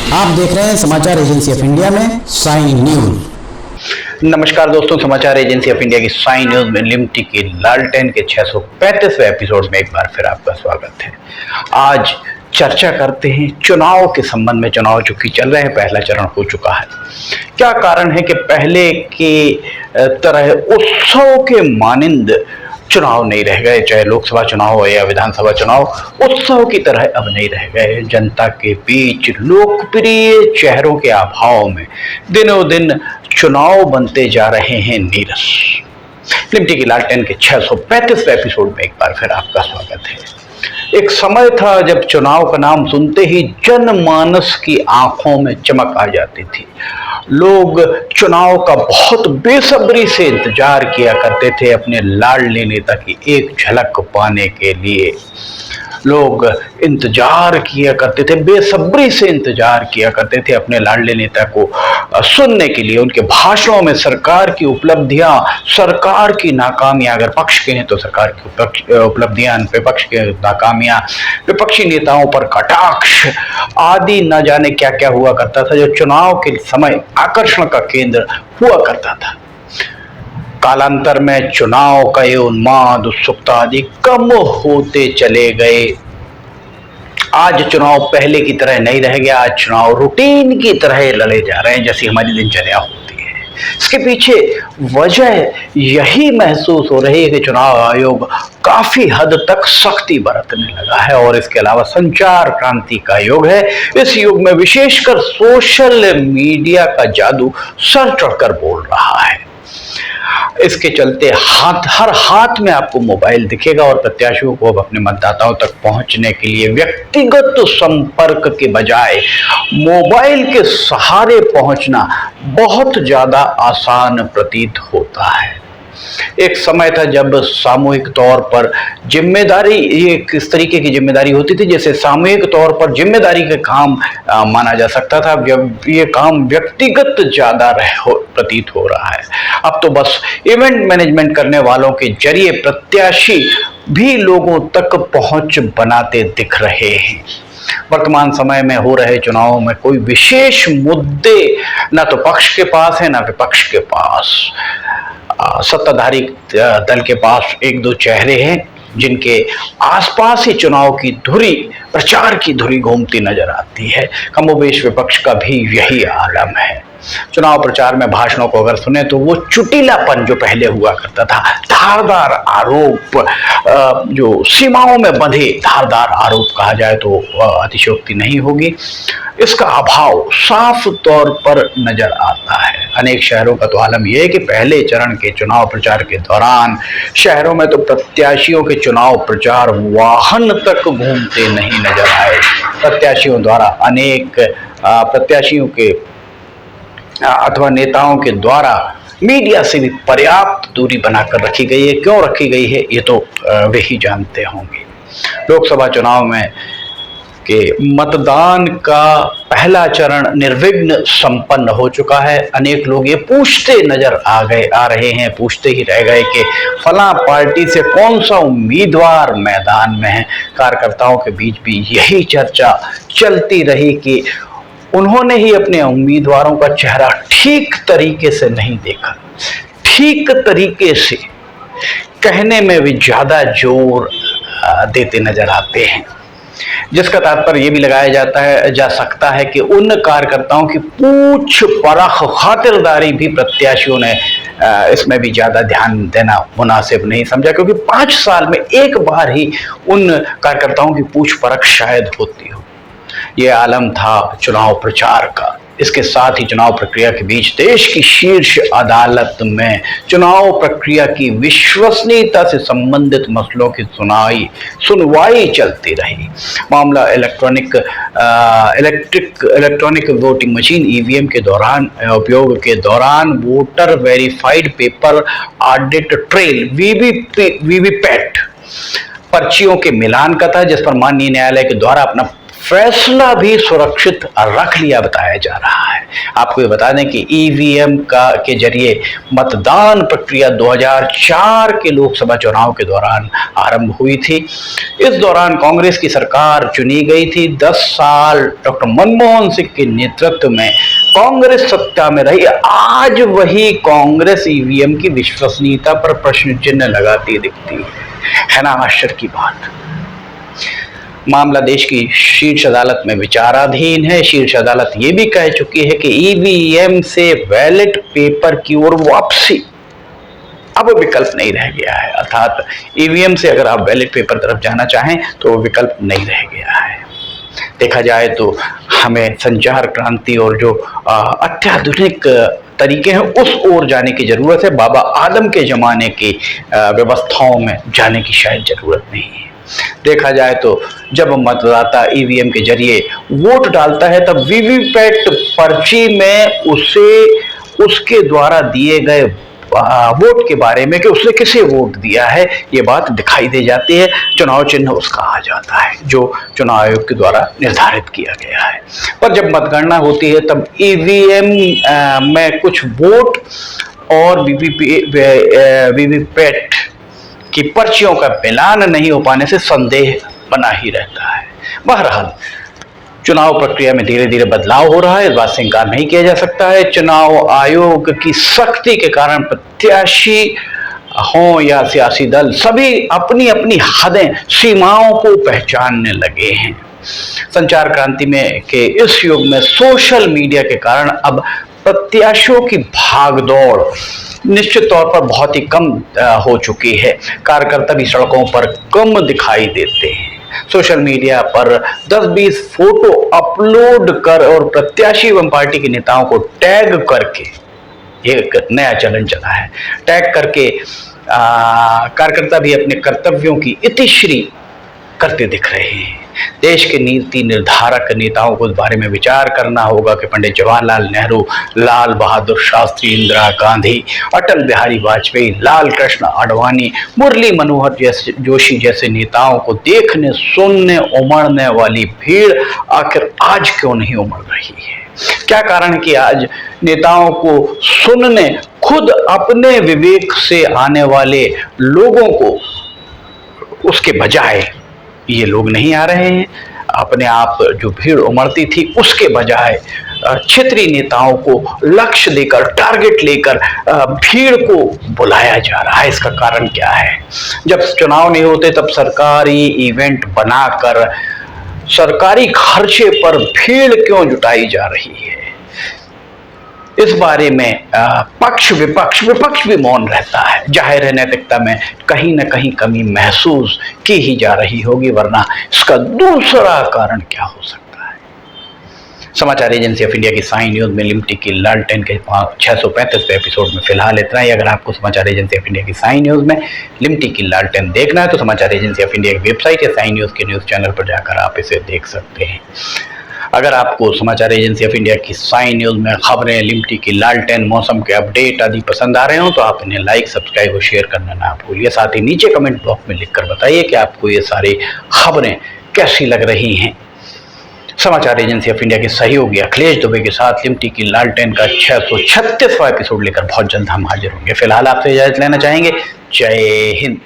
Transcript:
आप देख रहे हैं समाचार एजेंसी ऑफ इंडिया में साइन न्यूज। नमस्कार दोस्तों, समाचार एजेंसी ऑफ इंडिया की साइन न्यूज में लिमटी के लालटेन के 635वें एपिसोड में एक बार फिर आपका स्वागत है। आज चर्चा करते हैं चुनाव के संबंध में। चुनाव चूंकि चल रहे हैं, पहला चरण हो चुका है। क्या कारण है कि पहले की तरह उत्सव के मानिंद चुनाव नहीं रह गए, चाहे लोकसभा चुनाव हो या विधानसभा चुनाव, उत्सव की तरह अब नहीं रह गए। जनता के बीच लोकप्रिय चेहरों के अभाव में दिनों दिन चुनाव बनते जा रहे हैं नीरस। लिमटी की लालटेन के 635वें एपिसोड में एक बार फिर आपका स्वागत है। एक समय था जब चुनाव का नाम सुनते ही जनमानस की आंखों में चमक आ जाती थी। लोग चुनाव का बहुत बेसब्री से इंतजार किया करते थे अपने लाडले नेता की एक झलक पाने के लिए। लोग इंतजार किया करते थे, बेसब्री से इंतजार किया करते थे अपने लाडले नेता को सुनने के लिए। उनके भाषणों में सरकार की उपलब्धियां, सरकार की नाकामियां, अगर पक्ष के हैं तो सरकार की उपलब्धियां, विपक्ष के नाकामियां, विपक्षी नेताओं पर कटाक्ष आदि न जाने क्या क्या हुआ करता था, जो चुनाव के समय आकर्षण का केंद्र हुआ करता था। कालांतर में चुनाव का ये उन्माद, उत्सुकता आदि कम होते चले गए। आज चुनाव पहले की तरह नहीं रह गया। आज चुनाव रूटीन की तरह लड़े जा रहे हैं, जैसी हमारी दिनचर्या होती है। इसके पीछे वजह यही महसूस हो रही है कि चुनाव आयोग काफी हद तक सख्ती बरतने लगा है और इसके अलावा संचार क्रांति का युग है। इस युग में विशेषकर सोशल मीडिया का जादू सर चढ़कर बोल रहा है। इसके चलते हर हाथ में आपको मोबाइल दिखेगा और प्रत्याशियों को अब अपने मतदाताओं तक पहुंचने के लिए व्यक्तिगत संपर्क के बजाय मोबाइल के सहारे पहुंचना बहुत ज्यादा आसान प्रतीत होता है। एक समय था जब सामूहिक तौर पर जिम्मेदारी, ये किस तरीके की जिम्मेदारी होती थी, जैसे सामूहिक तौर पर जिम्मेदारी का काम माना जा सकता था। ये काम व्यक्तिगत ज्यादा प्रतीत हो रहा है। अब तो बस इवेंट मैनेजमेंट करने वालों के जरिए प्रत्याशी भी लोगों तक पहुंच बनाते दिख रहे हैं। वर्तमान समय में हो रहे चुनावों में कोई विशेष मुद्दे ना तो पक्ष के पास है ना विपक्ष के पास। सत्ताधारी दल के पास एक दो चेहरे हैं जिनके आसपास ही चुनाव की धुरी, प्रचार की धुरी घूमती नजर आती है। कमोबेश विपक्ष का भी यही आलम है। चुनाव प्रचार में भाषणों को अगर सुने तो वो चुटीलापन जो पहले हुआ करता था, धारदार आरोप, जो सीमाओं में बंधे धारदार आरोप कहा जाए तो अतिशयोक्ति नहीं होगी, इसका अभाव साफ तौर पर नजर आता है। अनेक शहरों का तो आलम यह है कि पहले चरण के चुनाव प्रचार के दौरान शहरों में तो प्रत्याशियों के चुनाव प्रचार वाहन तक घूमते नहीं नजर आए। प्रत्याशियों द्वारा अनेक प्रत्याशियों के अथवा नेताओं के द्वारा मीडिया से भी पर्याप्त दूरी बनाकर रखी गई है। क्यों रखी गई है ये तो वे ही जानते होंगे। लोकसभा चुनाव में के मतदान का पहला चरण निर्विघ्न संपन्न हो चुका है। अनेक लोग ये पूछते नजर आ रहे हैं, पूछते ही रह गए कि फला पार्टी से कौन सा उम्मीदवार मैदान में है। कार्यकर्ताओं के बीच भी यही चर्चा चलती रही कि उन्होंने ही अपने उम्मीदवारों का चेहरा ठीक तरीके से नहीं देखा। ठीक तरीके से कहने में भी ज्यादा जोर देते नजर आते हैं, जिसका तात्पर्य ये भी लगाया जा सकता है कि उन कार्यकर्ताओं की पूछ परख, खातिरदारी भी प्रत्याशियों ने इसमें भी ज्यादा ध्यान देना मुनासिब नहीं समझा, क्योंकि 5 साल में एक बार ही उन कार्यकर्ताओं की पूछ परख शायद होती हो। ये आलम था चुनाव प्रचार का। इसके साथ ही चुनाव प्रक्रिया के बीच देश की शीर्ष अदालत में चुनाव प्रक्रिया की विश्वसनीयता से संबंधित मसलों की सुनवाई चलती रही। मामला इलेक्ट्रॉनिक वोटिंग मशीन ईवीएम के दौरान उपयोग के दौरान voter verified paper audit trail VVPAT पर्चियों के मिलान का था, जिस पर माननीय न्यायालय के द्वारा अपना फैसला भी सुरक्षित रख लिया बताया जा रहा है। आपको ये बता दें कि ईवीएम के जरिए मतदान प्रक्रिया 2004 के लोकसभा चुनाव के दौरान आरंभ हुई थी। इस दौरान कांग्रेस की सरकार चुनी गई थी। 10 साल डॉक्टर मनमोहन सिंह के नेतृत्व में कांग्रेस सत्ता में रही। आज वही कांग्रेस ईवीएम की विश्वसनीयता पर प्रश्न चिन्ह लगाती दिखती है ना आश्चर्य की बात। मामला देश की शीर्ष अदालत में विचाराधीन है। शीर्ष अदालत ये भी कह चुकी है कि ईवीएम से बैलेट पेपर की ओर वापसी अब विकल्प नहीं रह गया है। अर्थात ईवीएम से अगर आप बैलेट पेपर तरफ जाना चाहें तो विकल्प नहीं रह गया है। देखा जाए तो हमें संचार क्रांति और जो अत्याधुनिक तरीके हैं उस ओर जाने की जरूरत है। बाबा आदम के जमाने की व्यवस्थाओं में जाने की शायद जरूरत नहीं है। देखा जाए तो जब मतदाता ईवीएम के जरिए वोट डालता है तब वीवीपैट पर्ची में उसे उसके द्वारा दिए गए वोट के बारे में कि उसने किसे वोट दिया है ये बात दिखाई दे जाती है। चुनाव चिन्ह उसका आ जाता है जो चुनाव आयोग के द्वारा निर्धारित किया गया है। पर जब मतगणना होती है तब ईवीएम में कुछ वोट और वीवीपैट की पर्चियों का मिलान नहीं हो पाने से संदेह बना ही रहता है। बहरहाल चुनाव प्रक्रिया में धीरे धीरे बदलाव हो रहा है, इस बात से इंकार नहीं किया जा सकता है। चुनाव आयोग की सख्ती के कारण प्रत्याशी हों या सियासी दल सभी अपनी अपनी हदें सीमाओं को पहचानने लगे हैं। संचार क्रांति में के इस युग में सोशल मीडिया के कारण अब प्रत्याशियों की भागदौड़ निश्चित तौर पर बहुत ही कम हो चुकी है। कार्यकर्ता भी सड़कों पर कम दिखाई देते हैं। सोशल मीडिया पर 10-20 फोटो अपलोड कर और प्रत्याशी एवं पार्टी के नेताओं को टैग करके, एक नया चलन चला है, टैग करके कार्यकर्ता भी अपने कर्तव्यों की इतिश्री करते दिख रहे हैं। देश के नीति निर्धारक नेताओं को इस बारे में विचार करना होगा कि पंडित जवाहरलाल नेहरू, लाल बहादुर शास्त्री, इंदिरा गांधी, अटल बिहारी वाजपेयी, लाल कृष्ण आडवाणी, मुरली मनोहर जोशी जैसे नेताओं को देखने सुनने उमड़ने वाली भीड़ आखिर आज क्यों नहीं उमड़ रही है? क्या कारण है कि आज नेताओं को सुनने खुद अपने विवेक से आने वाले लोगों को उसके बजाय ये लोग नहीं आ रहे हैं? अपने आप जो भीड़ उमड़ती थी उसके बजाय क्षेत्रीय नेताओं को लक्ष्य देकर, टारगेट लेकर भीड़ को बुलाया जा रहा है। इसका कारण क्या है? जब चुनाव नहीं होते तब सरकारी इवेंट बनाकर सरकारी खर्चे पर भीड़ क्यों जुटाई जा रही है? इस बारे में पक्ष विपक्ष भी मौन रहता है। जाहिर है नैतिकता में कहीं न कहीं कमी महसूस की ही जा रही होगी, वरना इसका दूसरा कारण क्या हो सकता है? समाचार एजेंसी ऑफ इंडिया की साई न्यूज में लिमटी की लालटेन के 635वें एपिसोड में फिलहाल इतना ही। अगर आपको समाचार एजेंसी ऑफ इंडिया की साई न्यूज में लिमटी की लालटेन देखना है तो समाचार एजेंसी ऑफ इंडिया की वेबसाइट या साई न्यूज के न्यूज चैनल पर जाकर आप इसे देख सकते हैं। अगर आपको समाचार एजेंसी ऑफ इंडिया की साई न्यूज में खबरें, लिमटी की लालटेन, मौसम के अपडेट आदि पसंद आ रहे हो तो आप इन्हें लाइक, सब्सक्राइब और शेयर करना ना भूलिए। साथ ही नीचे कमेंट बॉक्स में लिखकर बताइए कि आपको ये सारी खबरें कैसी लग रही हैं। समाचार एजेंसी ऑफ इंडिया के सहयोगी अखिलेश दुबे के साथ लिमटी की लालटेन का 636वां एपिसोड लेकर बहुत जल्द हम हाजिर होंगे। फिलहाल आपसे इजाजत लेना चाहेंगे। जय हिंद।